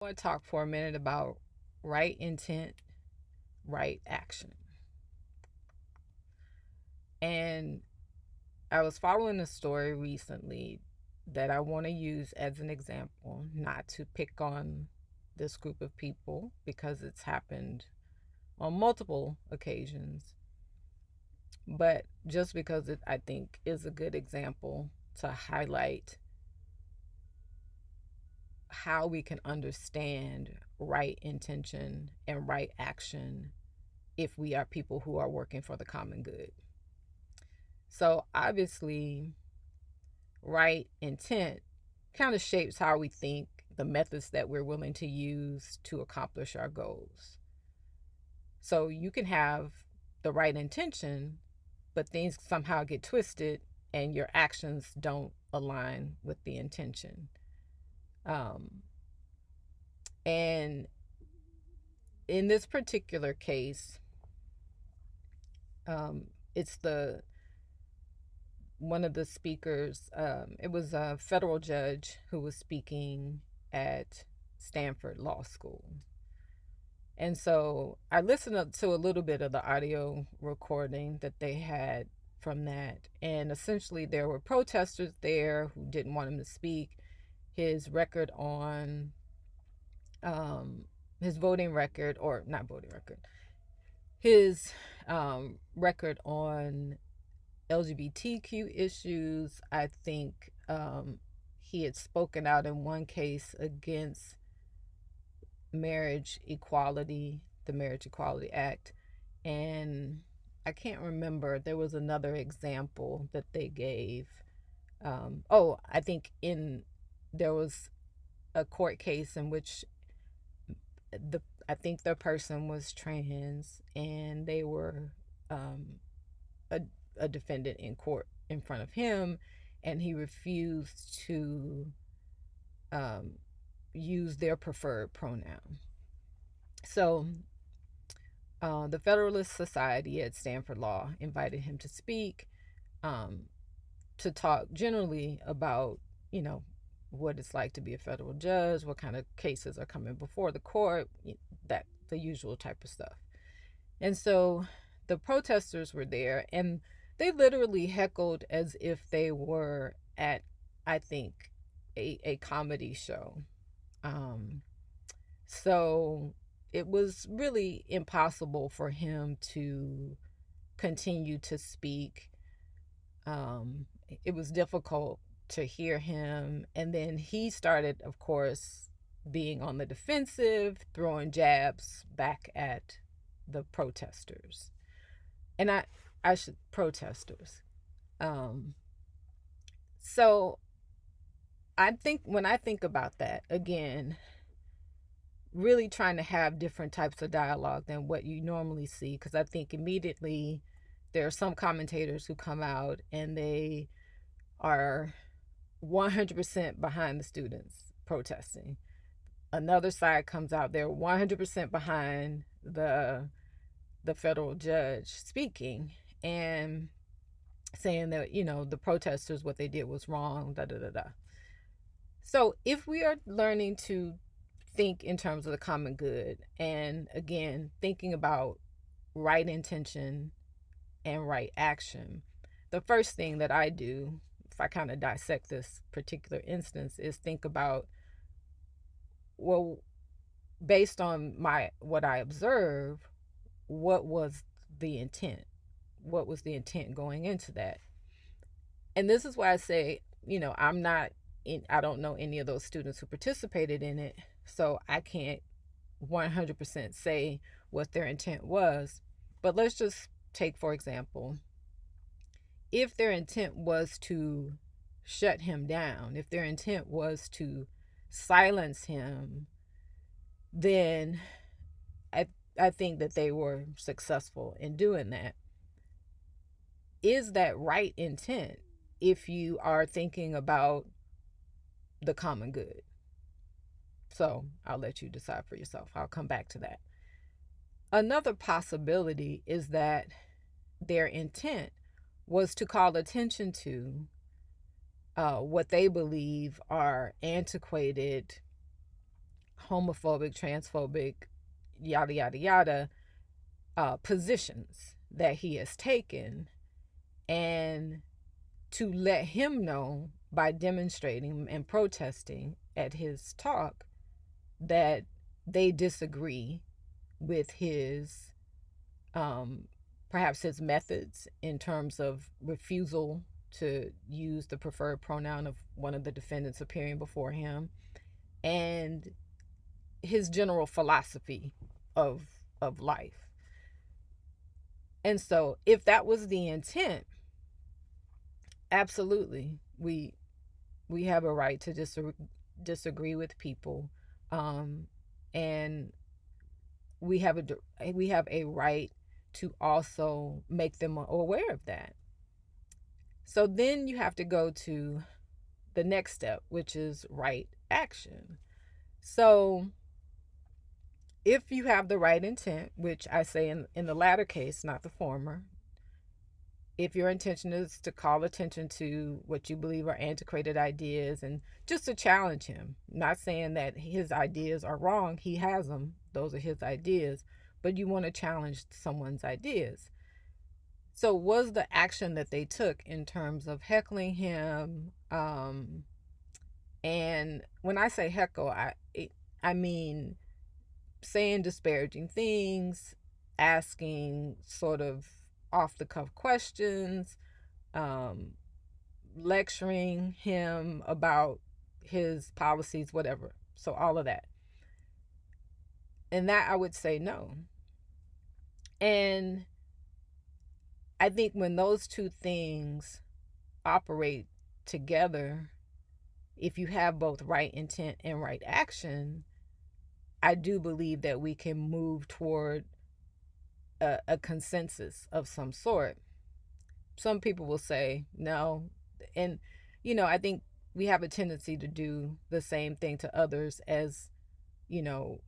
I want to talk for a minute about right intent, right action. And I was following a story recently that I want to use as an example, not to pick on this group of people because it's happened on multiple occasions, but just because it, I think, is a good example to highlight how we can understand right intention and right action if we are people who are working for the common good. So obviously, right intent kind of shapes how we think, the methods that we're willing to use to accomplish our goals. So you can have the right intention, but things somehow get twisted and your actions don't align with the intention. Um, and in this particular case, it's the one of the speakers, it was a federal judge who was speaking at Stanford Law School. And so I listened to a little bit of the audio recording that they had from that. And essentially, there were protesters there who didn't want him to speak. His record on his voting record, or not voting record, his record on LGBTQ issues. I think he had spoken out in one case against marriage equality, the Marriage Equality Act. And I can't remember, there was another example that they gave. I think there was a court case in which I think the person was trans and they were a, a defendant in court in front of him, and he refused to um, use their preferred pronoun. So the Federalist Society at Stanford Law invited him to speak, um, to talk generally about, you know, what it's like to be a federal judge, what kind of cases are coming before the court, that the usual type of stuff. And so the protesters were there, and they literally heckled as if they were at, I think, a comedy show. Um, so it was really impossible for him to continue to speak. It was difficult to hear him. And then he started, of course, being on the defensive, throwing jabs back at the protesters. And I should, protesters. Um, so I think when I think about that, again, really trying to have different types of dialogue than what you normally see, because I think immediately there are some commentators who come out and they are 100% behind the students protesting. Another side comes out, they're 100% behind the federal judge speaking and saying that, the protesters, what they did was wrong, da da da da. So if we are learning to think in terms of the common good, and again, thinking about right intention and right action, the first thing that I do, if I kind of dissect this particular instance, is think about, well, based on what I observe, what was the intent? What was the intent going into that? And this is why I say, I'm not I don't know any of those students who participated in it, so I can't 100% say what their intent was. But let's just take, for example, if their intent was to shut him down, if their intent was to silence him, then I, I think that they were successful in doing that. Is that right intent if you are thinking about the common good? So I'll let you decide for yourself. I'll come back to that. Another possibility is that their intent was to call attention to what they believe are antiquated homophobic, transphobic, yada, yada, yada, positions that he has taken, and to let him know by demonstrating and protesting at his talk that they disagree with his perhaps his methods in terms of refusal to use the preferred pronoun of one of the defendants appearing before him, and his general philosophy of life. And so if that was the intent, absolutely we have a right to disagree with people, um, and we have a right to also make them aware of that. So then you have to go to the next step, which is right action. So if you have the right intent, which I say in the latter case, not the former, if your intention is to call attention to what you believe are antiquated ideas and just to challenge him, not saying that his ideas are wrong, he has them, those are his ideas, but you want to challenge someone's ideas. So, was the action that they took in terms of heckling him, and when I say heckle, I mean saying disparaging things, asking sort of off the cuff questions, um, lecturing him about his policies, whatever. So, all of that. And that I would say no. And I think when those two things operate together, if you have both right intent and right action, I do believe that we can move toward a consensus of some sort. Some people will say no. And, I think we have a tendency to do the same thing to others as, you know,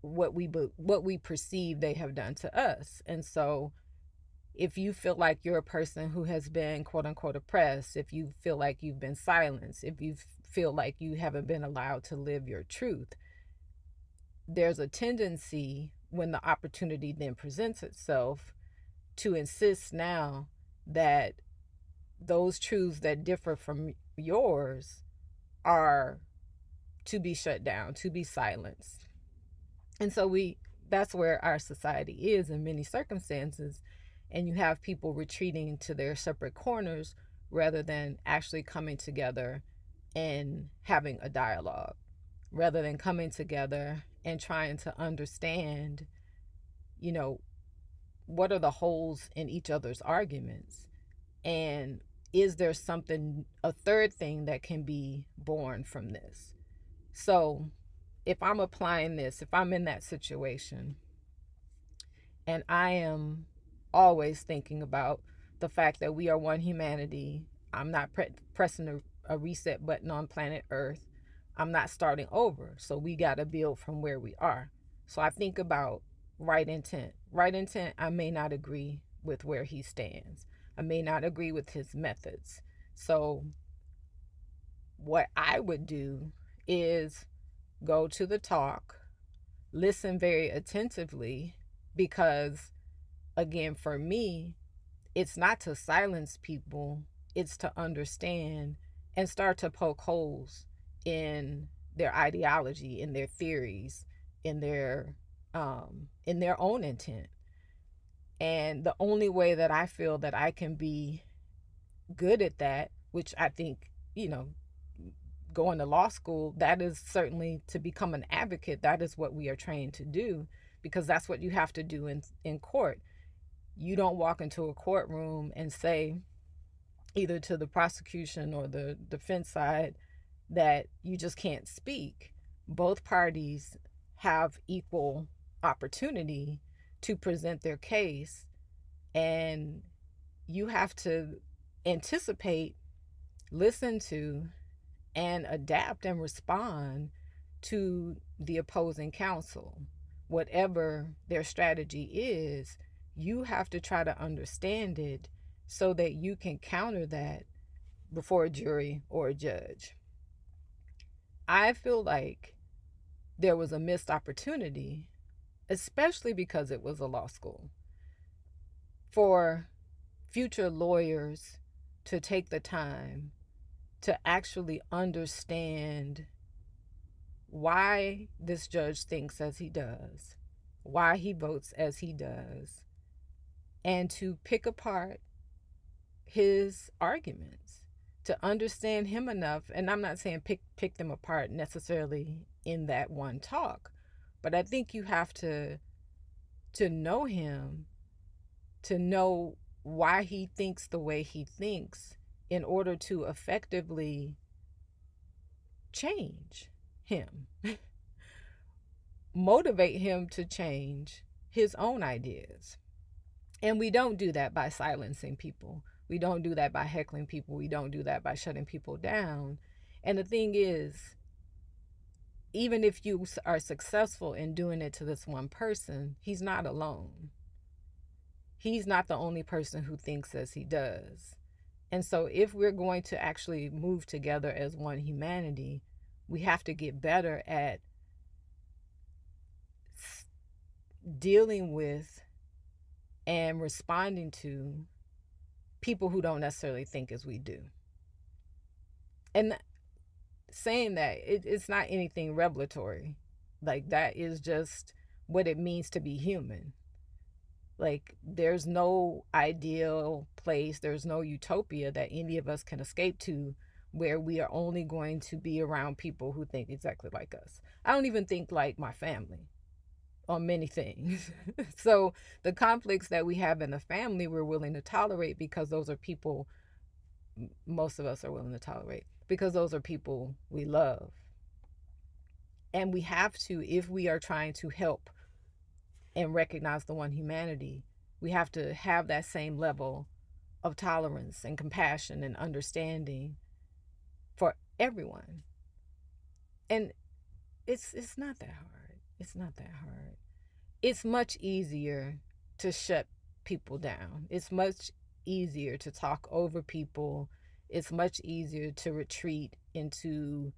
what we perceive they have done to us. And so if you feel like you're a person who has been quote unquote oppressed, if you feel like you've been silenced, if you feel like you haven't been allowed to live your truth, there's a tendency when the opportunity then presents itself to insist now that those truths that differ from yours are to be shut down, to be silenced. And so that's where our society is in many circumstances. And you have people retreating to their separate corners rather than actually coming together and having a dialogue, rather than coming together and trying to understand, you know, what are the holes in each other's arguments? And is there a third thing that can be born from this? So if I'm applying this, if I'm in that situation, and I am always thinking about the fact that we are one humanity, I'm not pressing a reset button on planet Earth. I'm not starting over. So we got to build from where we are. So I think about right intent. Right intent, I may not agree with where he stands. I may not agree with his methods. So what I would do is go to the talk, listen very attentively, because again, for me, it's not to silence people, it's to understand and start to poke holes in their ideology, in their theories, in their own intent. And the only way that I feel that I can be good at that, which I think, going to law school, that is certainly to become an advocate. That is what we are trained to do, because that's what you have to do in court. You don't walk into a courtroom and say, either to the prosecution or the defense side, that you just can't speak. Both parties have equal opportunity to present their case, and you have to anticipate, listen to, and adapt and respond to the opposing counsel. Whatever their strategy is, you have to try to understand it so that you can counter that before a jury or a judge. I feel like there was a missed opportunity, especially because it was a law school, for future lawyers to take the time to actually understand why this judge thinks as he does, why he votes as he does, and to pick apart his arguments, to understand him enough. And I'm not saying pick them apart necessarily in that one talk, but I think you have to know him, to know why he thinks the way he thinks in order to effectively change him, motivate him to change his own ideas. And we don't do that by silencing people. We don't do that by heckling people. We don't do that by shutting people down. And the thing is, even if you are successful in doing it to this one person, he's not alone. He's not the only person who thinks as he does. And so if we're going to actually move together as one humanity, we have to get better at dealing with and responding to people who don't necessarily think as we do. And saying that, it's not anything revelatory. Like, that is just what it means to be human. Like, there's no ideal place, there's no utopia that any of us can escape to where we are only going to be around people who think exactly like us. I don't even think like my family on many things. So the conflicts that we have in the family, we're willing to tolerate because those are people, most of us are willing to tolerate because those are people we love. And we have to, if we are trying to help and recognize the one humanity, we have to have that same level of tolerance and compassion and understanding for everyone. And it's not that hard. It's not that hard. It's much easier to shut people down. It's much easier to talk over people. It's much easier to retreat into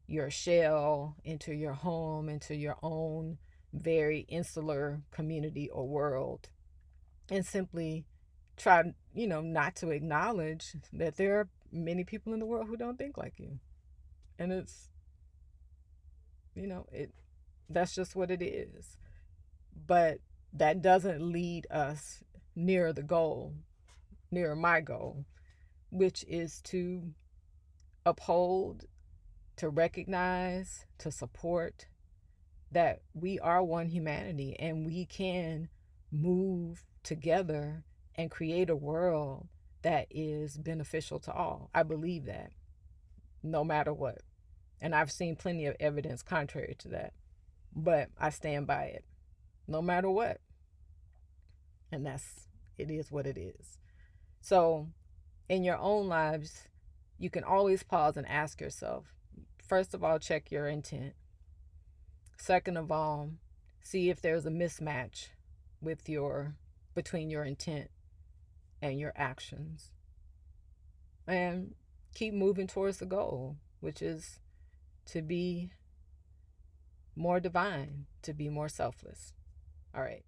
your shell, into your home, into your own very insular community or world, and simply try, not to acknowledge that there are many people in the world who don't think like you. And it's, it that's just what it is. But that doesn't lead us near the goal, near my goal, which is to uphold, to recognize, to support that we are one humanity and we can move together and create a world that is beneficial to all. I believe that, no matter what. And I've seen plenty of evidence contrary to that, but I stand by it, no matter what. And it is what it is. So in your own lives, you can always pause and ask yourself, first of all, check your intent. Second of all, see if there's a mismatch between your intent and your actions. And keep moving towards the goal, which is to be more divine, to be more selfless. All right.